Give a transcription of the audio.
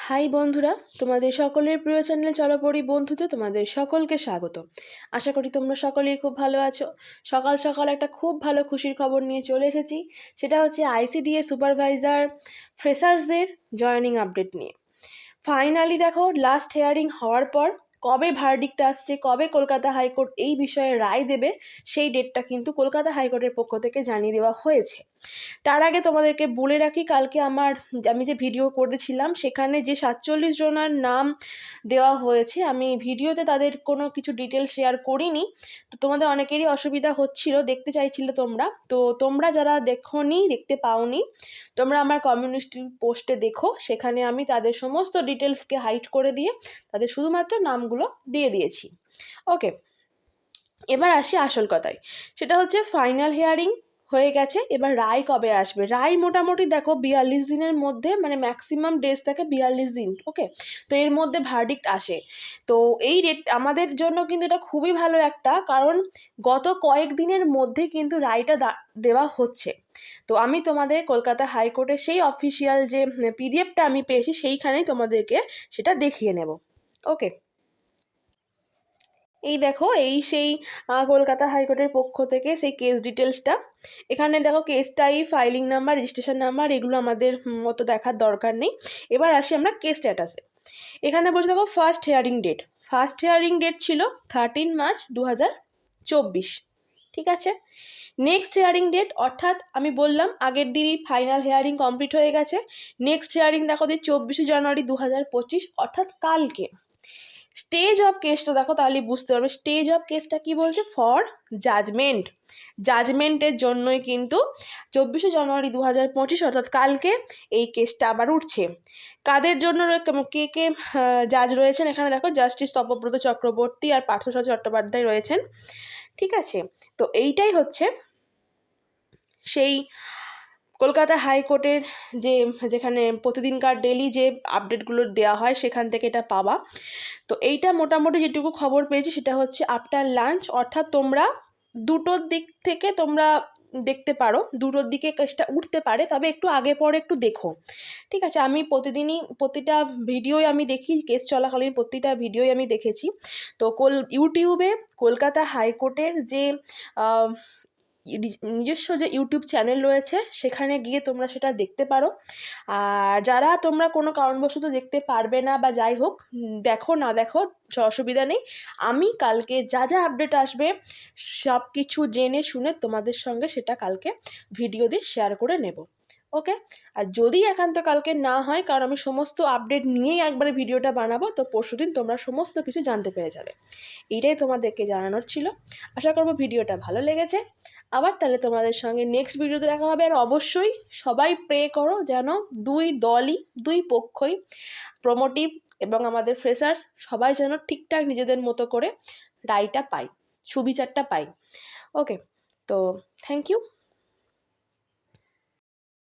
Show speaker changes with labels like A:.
A: High বন্ধুরা, তোমাদের সকলের প্রিয় চ্যানেল চলপড়ি বন্ধুতে তোমাদের সকলকে স্বাগত। আশা করি তোমরা সকলেই খুব ভালো আছো। সকাল সকাল একটা খুব ভালো খুশির খবর নিয়ে চলে এসেছি। সেটা হচ্ছে আইসিডিএস সুপারভাইজার ফ্রেশার্সদের জয়েনিং আপডেট নিয়ে। ফাইনালি দেখো, লাস্ট হিয়ারিং হওয়ার পর কবে ভার্ডিক্ট আসছে, কবে কলকাতা হাইকোর্ট এই বিষয়ে রায় দেবে, সেই ডেটটা কিন্তু কলকাতা হাইকোর্টের পক্ষ থেকে জানিয়ে দেওয়া হয়েছে। তার আগে তোমাদেরকে বলে রাখি, কালকে আমি যে ভিডিও করেছিলাম সেখানে যে 47 জনের নাম দেওয়া হয়েছে, আমি ভিডিওতে তাদের কোনো কিছু ডিটেলস শেয়ার করিনি। তো তোমাদের অনেকেরই অসুবিধা হচ্ছিল, দেখতে চাইছিলে তোমরা, তো তোমরা যারা দেখতে পাওনি, তোমরা আমার কমিউনিটি পোস্টে দেখো, সেখানে আমি তাদের সমস্ত ডিটেলসকে হাইড করে দিয়ে তাদের শুধুমাত্র নামগুলো দিয়ে দিয়েছি। ওকে, এবার আসি আসল কথায়। সেটা হচ্ছে ফাইনাল হিয়ারিং হয়ে গেছে, এবার রায় কবে আসবে। রায় মোটামুটি দেখো 42 দিনের মধ্যে, মানে ম্যাক্সিমাম ডেজ থাকে 42 দিন। ওকে, তো এর মধ্যে ভার্ডিক্ট আসে। তো এই ডেট আমাদের জন্য কিন্তু এটা খুবই ভালো একটা, কারণ গত কয়েকদিনের মধ্যে কিন্তু রায়টা দেওয়া হচ্ছে। তো আমি তোমাদের কলকাতা হাইকোর্টের সেই অফিসিয়াল যে পিডিএফটা আমি পেয়েছি, সেইখানেই তোমাদেরকে সেটা দেখিয়ে নেব। ওকে, এই দেখো, এই সেই কলকাতা হাইকোর্টের পক্ষ থেকে সেই কেস ডিটেলসটা। এখানে দেখো case type, filing number, registration number, এগুলো আমাদের মতো দেখার দরকার নেই। এবার আসি আমরা কেস স্ট্যাটাসে। এখানে বলছে দেখো, ফার্স্ট হিয়ারিং ডেট ছিল 13 মার্চ 2024। ঠিক আছে, নেক্সট হিয়ারিং ডেট, অর্থাৎ আমি বললাম আগের দিনই ফাইনাল হিয়ারিং কমপ্লিট হয়ে গেছে। নেক্সট হিয়ারিং দেখো 24 জানুয়ারি 2025, অর্থাৎ কালকে। স্টেজ অফ কেসটা দেখো, তাহলে বুঝতে পারবে স্টেজ অফ কেসটা কি বলছে। ফর জাজমেন্টের জন্যই কিন্তু 24 জানুয়ারি 2025, অর্থাৎ কালকে এই কেসটা আবার উঠছে। কাদের জন্য কে কে জাজ রয়েছেন এখানে দেখো, জাস্টিস তপব্রত চক্রবর্তী আর পার্থসারথী চট্টোপাধ্যায় রয়েছেন। ঠিক আছে, তো এইটাই হচ্ছে সেই কলকাতা হাইকোর্টের যেখানে প্রতিদিনকার ডেলি যে আপডেটগুলো দেওয়া হয়, সেখান থেকে এটা পাওয়া। তো এইটা মোটামুটি যেটুকু খবর পেয়েছি সেটা হচ্ছে আফটার লাঞ্চ, অর্থাৎ তোমরা 2টোর দিক থেকে তোমরা দেখতে পারো, 2টোর দিকে কেসটা উঠতে পারে, তবে একটু আগে পরে একটু দেখো। ঠিক আছে, আমি প্রতিটা ভিডিওই আমি দেখি, কেস চলাকালীন প্রতিটা ভিডিওই আমি দেখেছি। তো ইউটিউবে কলকাতা হাইকোর্টের যে নিজস্ব যে ইউটিউব চ্যানেল রয়েছে, সেখানে গিয়ে তোমরা সেটা দেখতে পারো। আর যারা তোমরা কোনো কারণবশত দেখতে পারবে না বা যাই হোক, দেখো না দেখো, অসুবিধা নেই। আমি কালকে যা যা আপডেট আসবে সব কিছু জেনে শুনে তোমাদের সঙ্গে সেটা কালকে ভিডিও দিয়ে শেয়ার করে নেব। ওকে, আর যদি একান্ত কালকে না হয়, কারণ আমি সমস্ত আপডেট নিয়েই একবারে ভিডিওটা বানাবো, তো পরশুদিন তোমরা সমস্ত কিছু জানতে পেরে যাবে। এইটাই তোমাদেরকে জানানোর ছিল। আশা করবো ভিডিওটা ভালো লেগেছে। আবার তাহলে তোমাদের সঙ্গে নেক্সট ভিডিওতে দেখা হবে। আর অবশ্যই সবাই প্রে করো যেন দুই পক্ষই, প্রমোটিভ এবং আমাদের ফ্রেশার্স, সবাই যেন ঠিকঠাক নিজেদের মতো করে রায়টা পাই, সুবিচারটা পাই। ওকে, তো থ্যাংক ইউ।